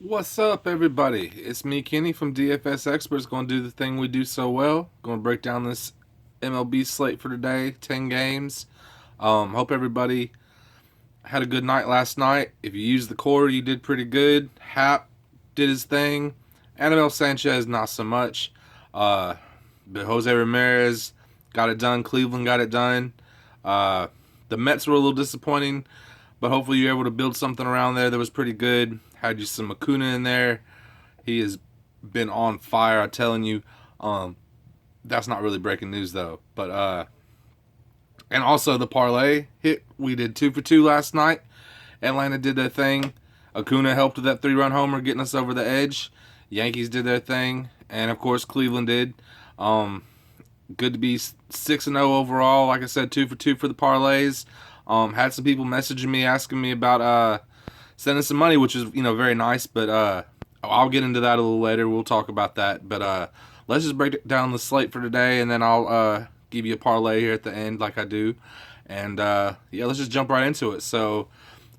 What's up, everybody? It's me, Kenny from DFS Experts. Going to do the thing we do so well. Going to break down this MLB slate for today. 10 games. Hope everybody had a good night last night. If you used the core, you did pretty good. Hap did his thing. Anibal Sanchez, not so much. Uh, but Jose Ramirez got it done. Cleveland got it done. Uh, the Mets were a little disappointing, but hopefully you're able to build something around there that was pretty good. Had you some Acuna in there. He has been on fire, I'm telling you. Um, that's not really breaking news though. But and also the parlay hit. We did 2 for 2 last night. Atlanta did their thing. Acuna helped with that 3-run homer, getting us over the edge. Yankees did their thing, and of course Cleveland did. Um, Good to be 6-0 overall. Like I said, 2 for 2 for the parlays. Had some people messaging me asking me about sending some money, which is very nice. But I'll get into that a little later. We'll talk about that. But let's just break down the slate for today, and then I'll give you a parlay here at the end, like I do. And yeah, let's just jump right into it. So,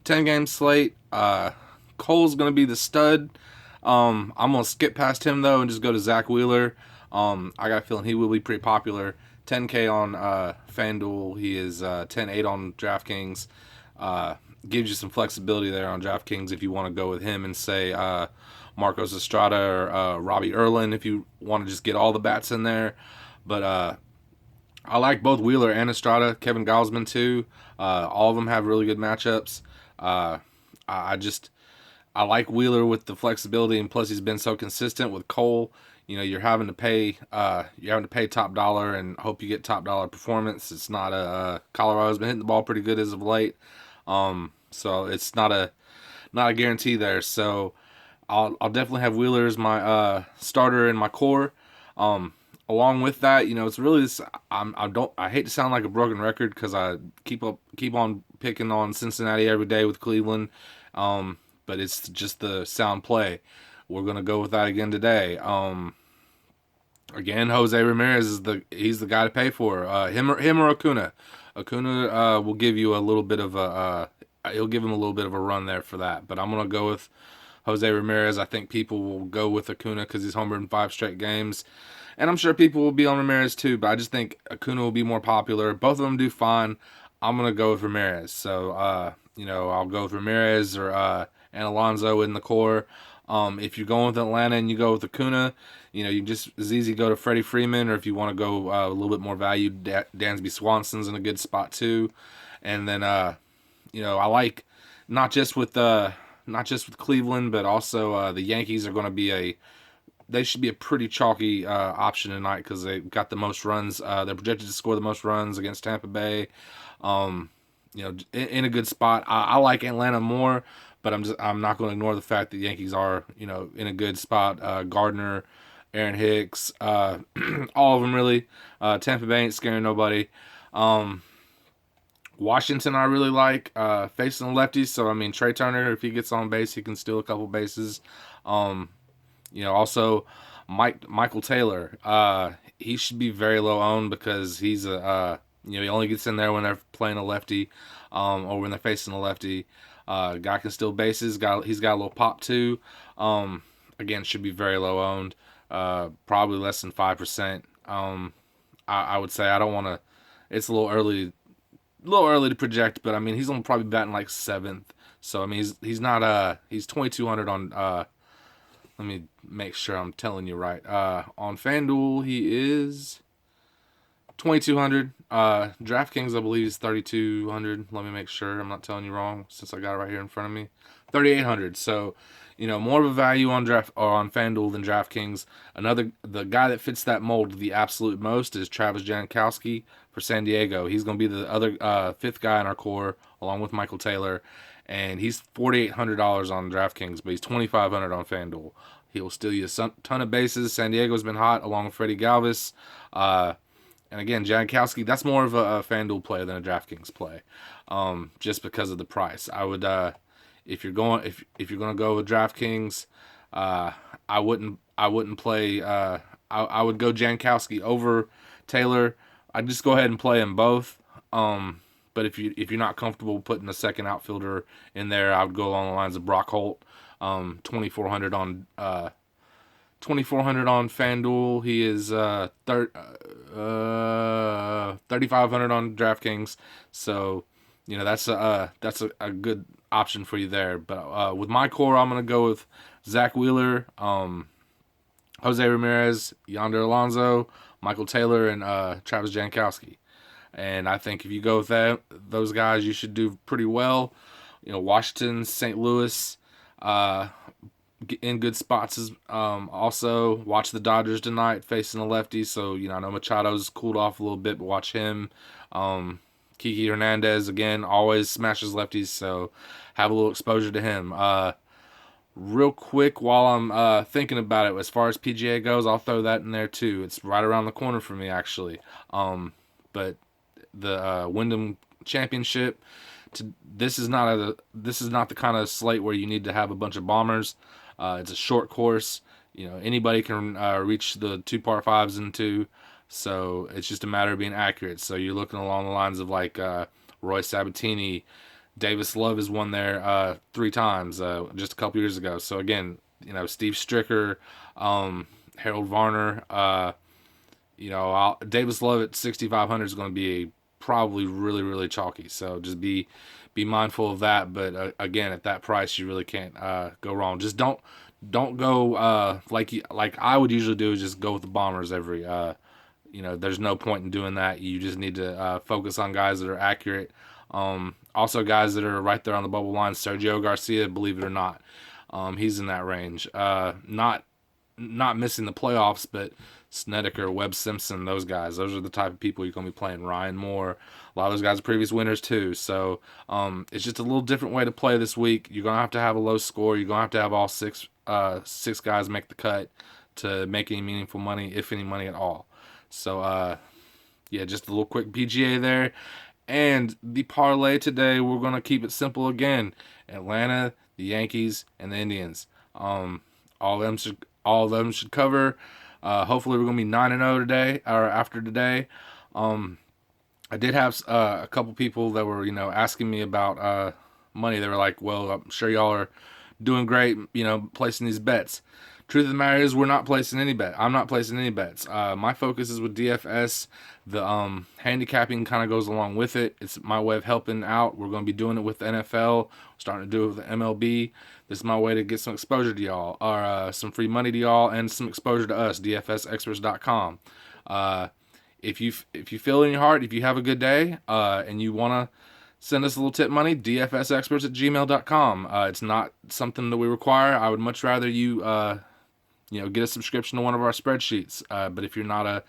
10-game slate. Cole's gonna be the stud. I'm gonna skip past him though and just go to Zach Wheeler. I got a feeling he will be pretty popular. 10K on FanDuel. He is 10-8 on DraftKings. Gives you some flexibility there on DraftKings if you want to go with him and say Marcos Estrada or Robbie Erlin if you want to just get all the bats in there. But I like both Wheeler and Estrada. Kevin Gausman too. All of them have really good matchups. I just I like Wheeler with the flexibility, and plus he's been so consistent with Cole. You're having to pay top dollar and hope you get top dollar performance. It's not Colorado's been hitting the ball pretty good as of late, so it's not a guarantee there. So I'll definitely have Wheeler as my starter in my core. Along with that, it's really this. I hate to sound like a broken record because I keep on picking on Cincinnati every day with Cleveland. But it's just the sound play. We're gonna go with that again today. Again, Jose Ramirez he's the guy to pay for. Him or Acuna. Acuna will give you a little bit of a he'll give him a little bit of a run there for that. But I'm gonna go with Jose Ramirez. I think people will go with Acuna because he's homered in 5 straight games, and I'm sure people will be on Ramirez too. But I just think Acuna will be more popular. Both of them do fine. I'm gonna go with Ramirez. So I'll go with Ramirez or and Alonso in the core. If you're going with Atlanta and you go with Acuna, you can just as easy go to Freddie Freeman, or if you want to go a little bit more value, Dansby Swanson's in a good spot too. And then I like not just with Cleveland, but also the Yankees are going to be they should be a pretty chalky option tonight because they got the most runs. They're projected to score the most runs against Tampa Bay. In a good spot. I like Atlanta more, but I'm not going to ignore the fact that the Yankees are in a good spot. Gardner, Aaron Hicks, all of them really. Tampa Bay ain't scaring nobody. Washington I really like facing the lefties. So Trey Turner, if he gets on base, he can steal a couple bases. Also Michael Taylor. He should be very low owned because he's he only gets in there when they're playing a lefty, or when they're facing a lefty. Guy can steal bases. He's got a little pop too. Again, should be very low owned. Probably less than 5%. I would say I don't want to. It's a little early to project, but he's only probably batting like 7th. So he's not he's 2,200 on. Let me make sure I'm telling you right. On FanDuel he is 2,200. DraftKings, I believe, is 3,200. Let me make sure I'm not telling you wrong since I got it right here in front of me. 3,800. So, more of a value on FanDuel than DraftKings. The guy that fits that mold the absolute most is Travis Jankowski for San Diego. He's going to be the other 5th guy in our core, along with Michael Taylor, and he's $4,800 on DraftKings, but he's $2,500 on FanDuel. He'll steal you a ton of bases. San Diego's been hot, along with Freddie Galvis. And again, Jankowski, that's more of a FanDuel play than a DraftKings play, just because of the price. I would, if you're going to go with DraftKings, I wouldn't play. I would go Jankowski over Taylor. I'd just go ahead and play them both. But if you're not comfortable putting a second outfielder in there, I would go along the lines of Brock Holt. 2,400 on 2,400 on FanDuel. He is 3,500 on DraftKings. So, that's a good option for you there. But with my core, I'm gonna go with Zach Wheeler, Jose Ramirez, Yonder Alonso, Michael Taylor, and Travis Jankowski. And I think if you go with those guys, you should do pretty well. Washington, St. Louis, in good spots. Also, watch the Dodgers tonight facing the lefties. So, I know Machado's cooled off a little bit, but watch him. Kiki Hernandez, again, always smashes lefties, so have a little exposure to him. Real quick, while I'm thinking about it, as far as PGA goes, I'll throw that in there too. It's right around the corner for me, actually. But the Wyndham Championship, this is not the kind of slate where you need to have a bunch of bombers. It's a short course. Anybody can reach the 2 par 5s and 2. So it's just a matter of being accurate. So you're looking along the lines of like Roy Sabatini. Davis Love has won there 3 times just a couple years ago. So again, Steve Stricker, Harold Varner. Davis Love at 6,500 is going to be probably really, really chalky. So just be mindful of that. But again, at that price, you really can't go wrong. Just don't go like I would usually do, is just go with the bombers every. There's no point in doing that. You just need to focus on guys that are accurate. Also, guys that are right there on the bubble line. Sergio Garcia, believe it or not, he's in that range. Not missing the playoffs, but Snedeker, Webb Simpson, those guys. Those are the type of people you're going to be playing. Ryan Moore. A lot of those guys are previous winners too. So it's just a little different way to play this week. You're going to have a low score. You're going to have all six guys make the cut to make any meaningful money, if any money at all. So, just a little quick PGA there. And the parlay today, we're going to keep it simple again. Atlanta, the Yankees, and the Indians. All of them should cover. Hopefully, we're going to be 9-0 today, or after today. I did have a couple people that were, asking me about money. They were like, well, I'm sure y'all are doing great, placing these bets. Truth of the matter is, we're not placing any bet. I'm not placing any bets. My focus is with DFS. The handicapping kind of goes along with it. It's my way of helping out. We're going to be doing it with the NFL. We're starting to do it with the MLB. This is my way to get some exposure to y'all, or some free money to y'all, and some exposure to us. DFSexperts.com. If you feel in your heart, if you have a good day, and you want to send us a little tip money, dfsexperts@gmail.com. It's not something that we require. I would much rather you get a subscription to one of our spreadsheets. But if you're not a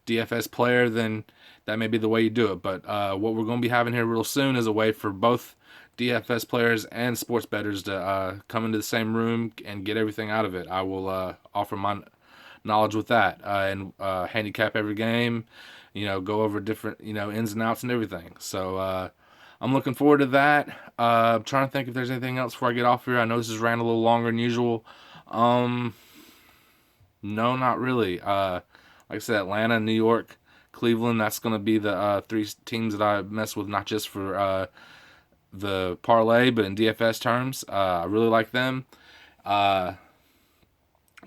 DFS player, then that may be the way you do it. But what we're going to be having here real soon is a way for both DFS players and sports bettors to come into the same room and get everything out of it. I will offer my knowledge with that and handicap every game, go over different, ins and outs and everything. So I'm looking forward to that. I'm trying to think if there's anything else before I get off here. I know this has ran a little longer than usual. No, not really. Like I said, Atlanta, New York, Cleveland, that's going to be the 3 teams that I mess with, not just for the parlay, but in DFS terms. I really like them.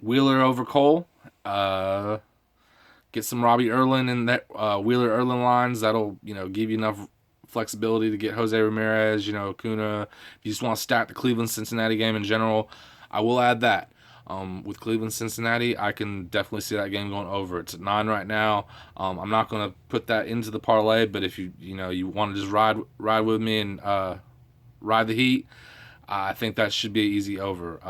Wheeler over Cole. Get some Robbie Erlin in that Wheeler Erlin lines. That'll give you enough flexibility to get Jose Ramirez, Acuna. If you just want to stack the Cleveland-Cincinnati game in general, I will add that. With Cleveland-Cincinnati, I can definitely see that game going over. It's at 9 right now. I'm not going to put that into the parlay, but if you want to just ride with me and ride the heat, I think that should be an easy over.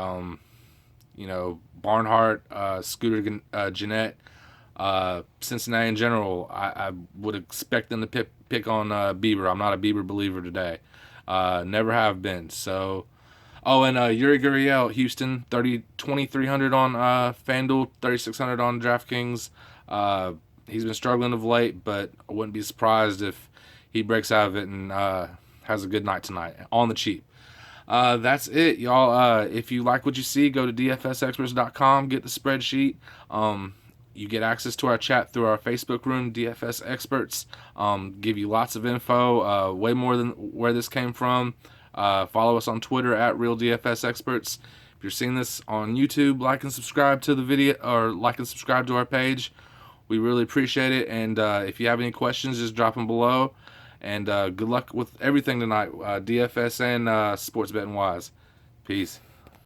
Barnhart, Scooter Gennett, Cincinnati in general, I would expect them to pick on Bieber. I'm not a Bieber believer today. Never have been. So, and Yuri Gurriel, Houston, 2,300 on FanDuel, 3,600 on DraftKings. He's been struggling of late, but I wouldn't be surprised if he breaks out of it and has a good night tonight on the cheap. That's it, y'all. If you like what you see, go to dfsexperts.com, get the spreadsheet. You get access to our chat through our Facebook room, DFS Experts. Give you lots of info, way more than where this came from. Follow us on Twitter at RealDFSExperts. If you're seeing this on YouTube, like and subscribe to the video, or like and subscribe to our page. We really appreciate it. And if you have any questions, just drop them below. And good luck with everything tonight, DFS and sports betting wise. Peace.